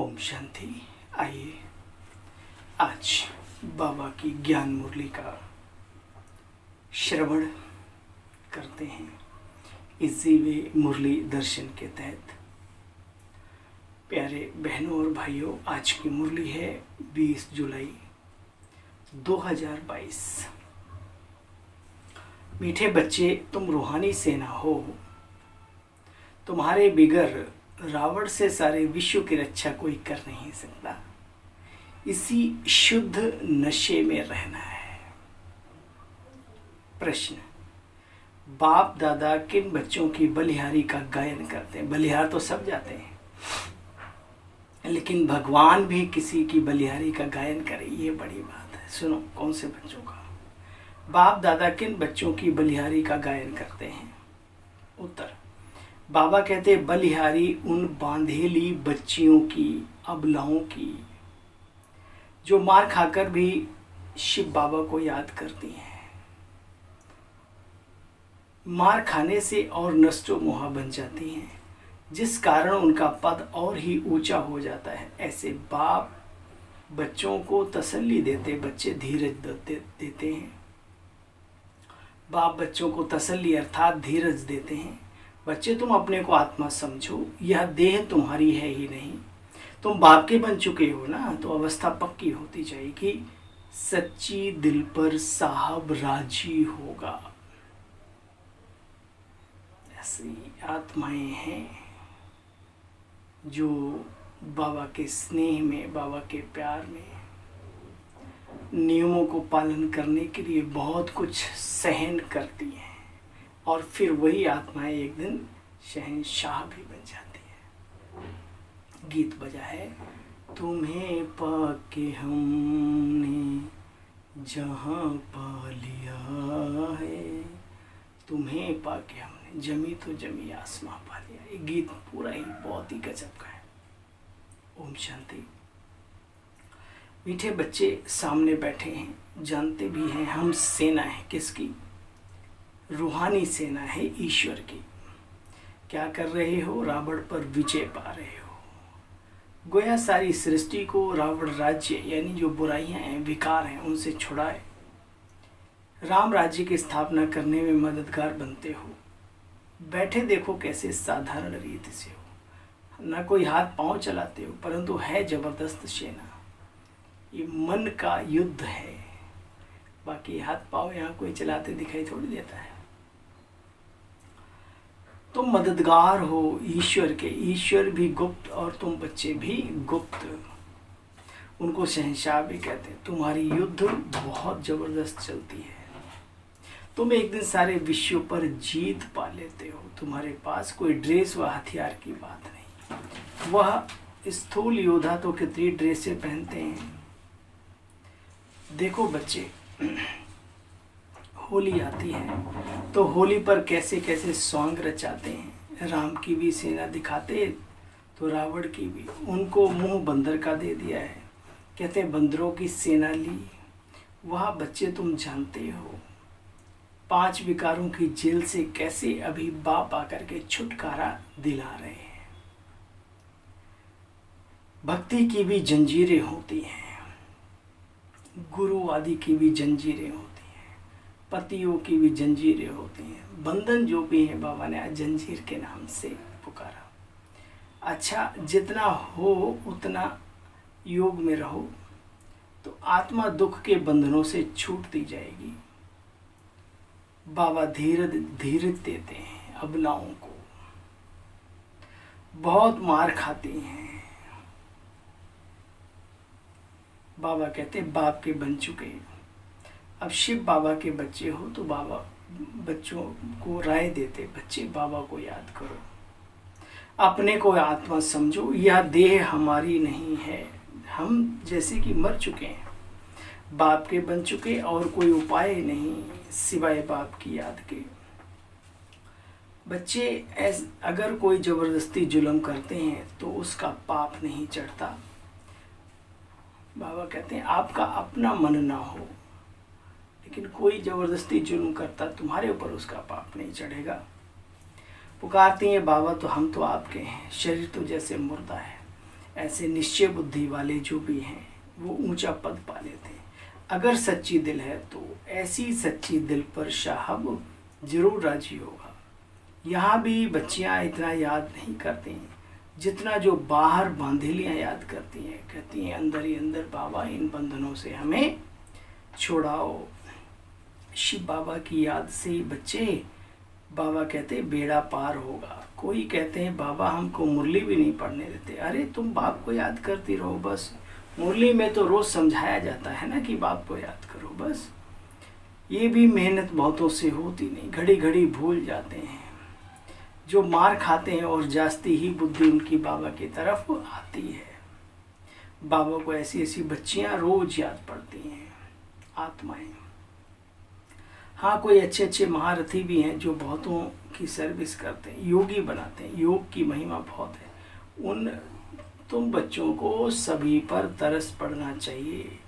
ओम शांति। आइए आज बाबा की ज्ञान मुरली का श्रवण करते हैं इस जीवे मुरली दर्शन के तहत। प्यारे बहनों और भाइयों, आज की मुरली है 20 जुलाई 2022। मीठे बच्चे, तुम रूहानी सेना हो। तुम्हारे बिगर रावण से सारे विश्व की रक्षा कोई कर नहीं सकता। इसी शुद्ध नशे में रहना है। प्रश्न: बाप दादा किन बच्चों की बलिहारी का गायन करते हैं? बलिहार तो सब जाते हैं, लेकिन भगवान भी किसी की बलिहारी का गायन करे, ये बड़ी बात है। सुनो, कौन से बच्चों का? बाप दादा किन बच्चों की बलिहारी का गायन करते हैं? उत्तर: बाबा कहते बलिहारी उन बांधेली बच्चियों की, अबलाओं की, जो मार खाकर भी शिव बाबा को याद करती हैं। मार खाने से और नष्टो मोहा बन जाती हैं, जिस कारण उनका पद और ही ऊंचा हो जाता है। ऐसे बाप बच्चों को तसल्ली देते, बच्चे धीरज देते हैं। बाप बच्चों को तसल्ली अर्थात धीरज देते हैं। बच्चे, तुम अपने को आत्मा समझो, यह देह तुम्हारी है ही नहीं। तुम बाप के बन चुके हो ना, तो अवस्था पक्की होती जाएगी। सच्ची दिल पर साहब राजी होगा। ऐसी आत्माएं हैं जो बाबा के स्नेह में, बाबा के प्यार में, नियमों को पालन करने के लिए बहुत कुछ सहन करती हैं, और फिर वही आत्माएं एक दिन शहंशाह भी बन जाती है। गीत बजा है, तुम्हें पाके हमने जहाँ पा लिया है, तुम्हें पाके हमने जमी तो जमी आसमां पा लिया। ये गीत पूरा ही बहुत ही गजब का है। ओम शांति। मीठे बच्चे सामने बैठे हैं, जानते भी हैं हम सेना है किसकी? रूहानी सेना है ईश्वर की। क्या कर रहे हो? रावण पर विजय पा रहे हो। गोया सारी सृष्टि को रावण राज्य यानी जो बुराइयां हैं, विकार हैं, उनसे छुड़ाए राम राज्य की स्थापना करने में मददगार बनते हो। बैठे देखो कैसे साधारण रीति से हो, ना कोई हाथ पांव चलाते हो, परंतु है जबरदस्त सेना। ये मन का युद्ध है। बाकी हाथ पांव यहाँ कोई चलाते दिखाई थोड़ी देता है। तुम मददगार हो ईश्वर के। ईश्वर भी गुप्त और तुम बच्चे भी गुप्त। उनको शहंशाह भी कहते हैं। तुम्हारी युद्ध बहुत जबरदस्त चलती है। तुम एक दिन सारे विश्व पर जीत पा लेते हो। तुम्हारे पास कोई ड्रेस व हथियार की बात नहीं। वह स्थूल योद्धा तो कितनी ड्रेसें पहनते हैं। देखो बच्चे, होली आती है तो होली पर कैसे कैसे सॉन्ग रचाते हैं। राम की भी सेना दिखाते तो रावण की भी। उनको मुंह बंदर का दे दिया है, कहते हैं बंदरों की सेना ली। वह बच्चे तुम जानते हो 5 विकारों की जेल से कैसे अभी बाप आकर के छुटकारा दिला रहे हैं। भक्ति की भी जंजीरें होती हैं, गुरु आदि की भी जंजीरें होती हैं, पतियों की भी जंजीरें होती हैं। बंधन जो भी है बाबा ने आज जंजीर के नाम से पुकारा। अच्छा, जितना हो उतना योग में रहो तो आत्मा दुख के बंधनों से छूटती जाएगी। बाबा धीरज देते हैं अबलाओं को। बहुत मार खाती हैं। बाबा कहते हैं बाप के बन चुके। अब शिव बाबा के बच्चे हो तो बाबा बच्चों को राय देते, बच्चे बाबा को याद करो, अपने को आत्मा समझो। यह देह हमारी नहीं है। हम जैसे कि मर चुके हैं, बाप के बन चुके, और कोई उपाय नहीं सिवाय बाप की याद के। बच्चे, अगर कोई जबरदस्ती जुल्म करते हैं तो उसका पाप नहीं चढ़ता। बाबा कहते हैं आपका अपना मन ना हो, लेकिन कोई जबरदस्ती जुल्म करता तुम्हारे ऊपर, उसका पाप नहीं चढ़ेगा। पुकारती हैं बाबा तो हम तो आपके हैं, शरीर तो जैसे मुर्दा है, ऐसे निश्चय बुद्धि वाले जो भी हैं वो ऊंचा पद पा लेते हैं। अगर सच्ची दिल है तो ऐसी सच्ची दिल पर साहब जरूर राजी होगा। यहाँ भी बच्चियाँ इतना याद नहीं करती हैं जितना जो बाहर बांधेलियाँ याद करती हैं। कहती हैं अंदर ही अंदर, बाबा इन बंधनों से हमें छुड़ाओ। शिव बाबा की याद से ही बच्चे, बाबा कहते बेड़ा पार होगा। कोई कहते हैं बाबा हमको मुरली भी नहीं पढ़ने देते। अरे तुम बाप को याद करती रहो बस। मुरली में तो रोज समझाया जाता है ना कि बाप को याद करो बस। ये भी मेहनत बहुतों से होती नहीं, घड़ी घड़ी भूल जाते हैं। जो मार खाते हैं और जास्ती ही बुद्धि उनकी बाबा की तरफ आती है। बाबा को ऐसी ऐसी बच्चियां रोज याद पड़ती हैं, आत्माएं। हाँ, कोई अच्छे अच्छे महारथी भी हैं जो बहुतों की सर्विस करते हैं, योगी बनाते हैं। योग की महिमा बहुत है। तुम बच्चों को सभी पर तरस पड़ना चाहिए।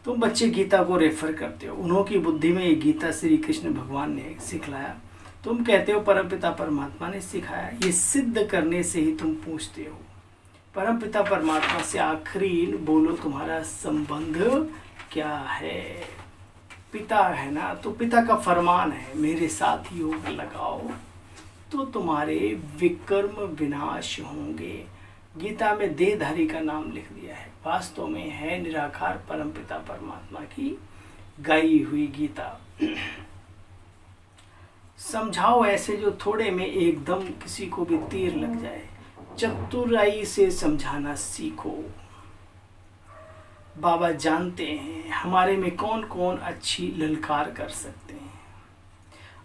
तुम बच्चे गीता को रेफर करते हो, उन्हों की बुद्धि में ये गीता श्री कृष्ण भगवान ने सिखलाया। तुम कहते हो परमपिता परमात्मा ने सिखाया। ये सिद्ध करने से ही तुम पूछते हो परमपिता परमात्मा से आखिरी बोलो तुम्हारा संबंध क्या है। पिता है ना, तो पिता का फरमान है मेरे साथ योग लगाओ तो तुम्हारे विकर्म विनाश होंगे। गीता में देहधारी का नाम लिख दिया है, वास्तव में है निराकार परमपिता परमात्मा की गाई हुई गीता। समझाओ ऐसे जो थोड़े में एकदम किसी को भी तीर लग जाए। चतुराई से समझाना सीखो। बाबा जानते हैं हमारे में कौन कौन अच्छी ललकार कर सकते हैं।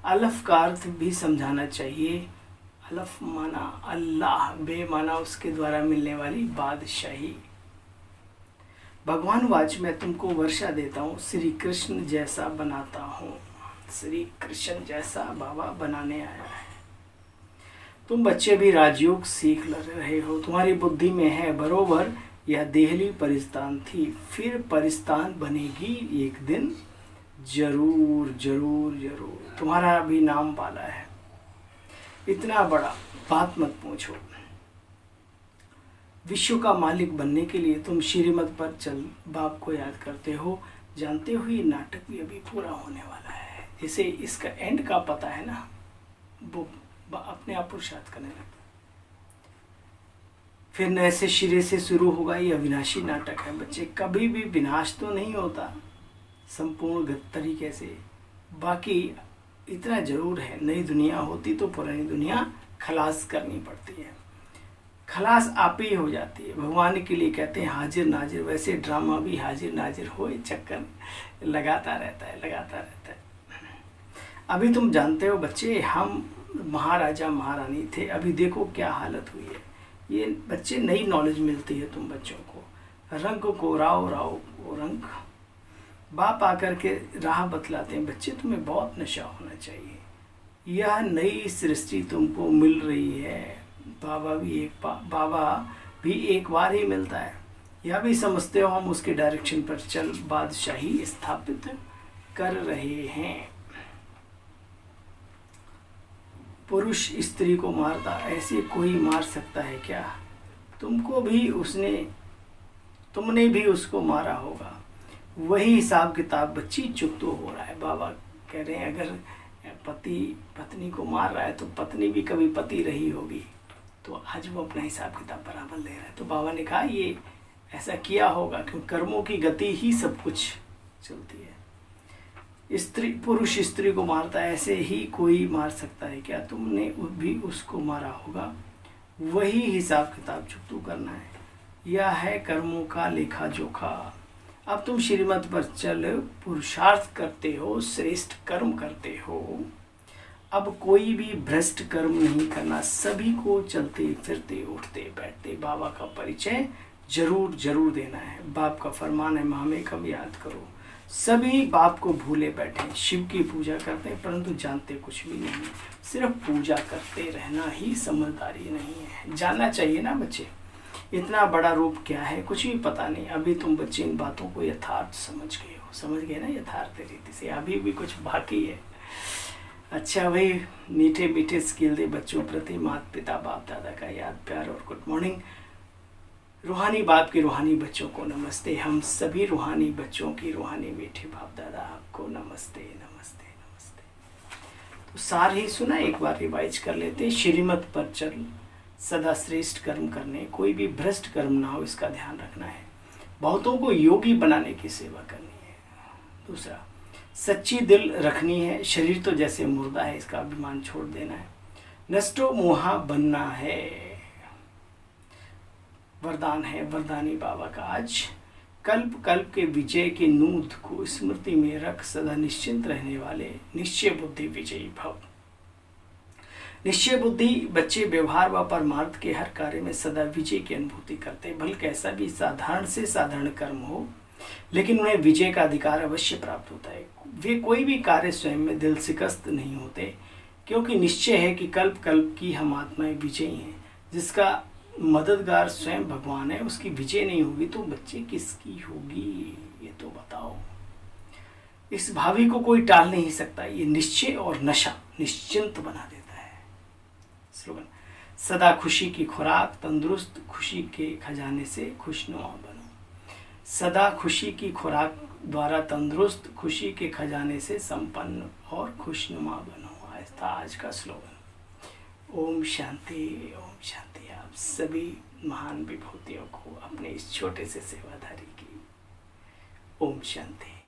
अलफ का अर्थ भी समझाना चाहिए। अलफ माना अल्लाह, बे माना उसके द्वारा मिलने वाली बादशाही। भगवान वाच मैं तुमको वर्षा देता हूँ, श्री कृष्ण जैसा बनाता हूँ। श्री कृष्ण जैसा बाबा बनाने आया है। तुम बच्चे भी राजयोग सीख रहे हो, तुम्हारी बुद्धि में है बरोबर यह देहली परिस्तान थी, फिर परिस्तान बनेगी एक दिन जरूर जरूर जरूर। तुम्हारा भी नाम वाला है, इतना बड़ा बात मत पूछो। विश्व का मालिक बनने के लिए तुम श्रीमत पर चल बाप को याद करते हो। जानते हो ये नाटक भी अभी पूरा होने वाला है। जैसे इसका एंड का पता है ना, वो अपने आप पुरुषार्थ करने लगता। फिर नए से सिरे से शुरू होगा। ये अविनाशी नाटक है बच्चे, कभी भी विनाश तो नहीं होता संपूर्ण तरीके से। बाकी इतना जरूर है, नई दुनिया होती तो पुरानी दुनिया खलास करनी पड़ती है। खलास आप ही हो जाती है। भगवान के लिए कहते हैं हाजिर नाजिर, वैसे ड्रामा भी हाजिर नाजिर हो, चक्कर लगाता रहता है, लगाता रहता है। अभी तुम जानते हो बच्चे, हम महाराजा महारानी थे, अभी देखो क्या हालत हुई है। ये बच्चे नई नॉलेज मिलती है तुम बच्चों को। रंग को राव राव को रंग। बाप आकर के राह बतलाते हैं, बच्चे तुम्हें बहुत नशा होना चाहिए। यह नई सृष्टि तुमको मिल रही है। बाबा भी एक बार ही मिलता है। यह भी समझते हो हम उसके डायरेक्शन पर चल बादशाही स्थापित कर रहे हैं। पुरुष स्त्री को मारता, ऐसे कोई मार सकता है क्या? तुमने भी उसको मारा होगा। वही हिसाब किताब बच्ची चुप तो हो रहा है। बाबा कह रहे हैं अगर पति पत्नी को मार रहा है तो पत्नी भी कभी पति रही होगी, तो आज वो अपना हिसाब किताब बराबर ले रहा है। तो बाबा ने कहा ये ऐसा किया होगा क्योंकि कर्मों की गति ही सब कुछ चलती है। पुरुष स्त्री को मारता है, ऐसे ही कोई मार सकता है क्या? तुमने भी उसको मारा होगा। वही हिसाब किताब चुकतू करना है। यह है कर्मों का लेखा जोखा। अब तुम श्रीमत पर चल पुरुषार्थ करते हो, श्रेष्ठ कर्म करते हो। अब कोई भी भ्रष्ट कर्म नहीं करना। सभी को चलते फिरते उठते बैठते बाबा का परिचय जरूर जरूर देना है। बाप का फरमान है मामे कब याद करो। सभी बाप को भूले बैठे, शिव की पूजा करते हैं परंतु जानते कुछ भी नहीं। सिर्फ पूजा करते रहना ही समझदारी नहीं है। जानना चाहिए ना बच्चे, इतना बड़ा रूप क्या है कुछ भी पता नहीं। अभी तुम बच्चे इन बातों को यथार्थ समझ गए हो, समझ गए ना यथार्थ रीति से। अभी भी कुछ बाकी है। अच्छा भाई, मीठे मीठे स्किल दे बच्चों प्रति माता पिता बाप दादा का याद प्यार और गुड मॉर्निंग। रूहानी बाप के रूहानी बच्चों को नमस्ते। हम सभी रूहानी बच्चों की रूहानी मीठे बाप दादा आपको नमस्ते नमस्ते नमस्ते। तो सार ही सुना, एक बार रिवाइज कर लेते। श्रीमत पर चल, सदा श्रेष्ठ कर्म करने, कोई भी भ्रष्ट कर्म ना हो, इसका ध्यान रखना है। बहुतों को योगी बनाने की सेवा करनी है। दूसरा, सच्ची दिल रखनी है। शरीर तो जैसे मुर्दा है, इसका अभिमान छोड़ देना है। नष्टो मोहा बनना है। वरदान है वरदानी बाबा का आज। कल्प कल्प के विजय के नूत को स्मृति में रख, सदा निश्चिंत रहने वाले निश्चय बुद्धि विजयी भव। निश्चय बुद्धि बच्चे व्यवहार व परमार्थ के हर कार्य में सदा विजय की अनुभूति करते। भले कैसा भी साधारण से साधारण कर्म हो, लेकिन उन्हें विजय का अधिकार अवश्य प्राप्त होता है। वे कोई भी कार्य स्वयं में दिल शिकस्त नहीं होते, क्योंकि निश्चय है कि कल्प कल्प की हम आत्माएं विजयी हैं। जिसका मददगार स्वयं भगवान है, उसकी विजय नहीं होगी तो बच्चे किसकी होगी, ये तो बताओ। इस भावी को कोई टाल नहीं सकता। ये निश्चय और नशा निश्चिंत बना देता है। स्लोगन, सदा खुशी की खुराक, तंदुरुस्त खुशी के खजाने से खुशनुमा बनो। सदा खुशी की खुराक द्वारा तंदुरुस्त खुशी के खजाने से संपन्न और खुशनुमा बनो। ऐसा आज का स्लोगन। ओम शांति ओम शांति। आप सभी महान विभूतियों को अपने इस छोटे से सेवाधारी की ओम शांति।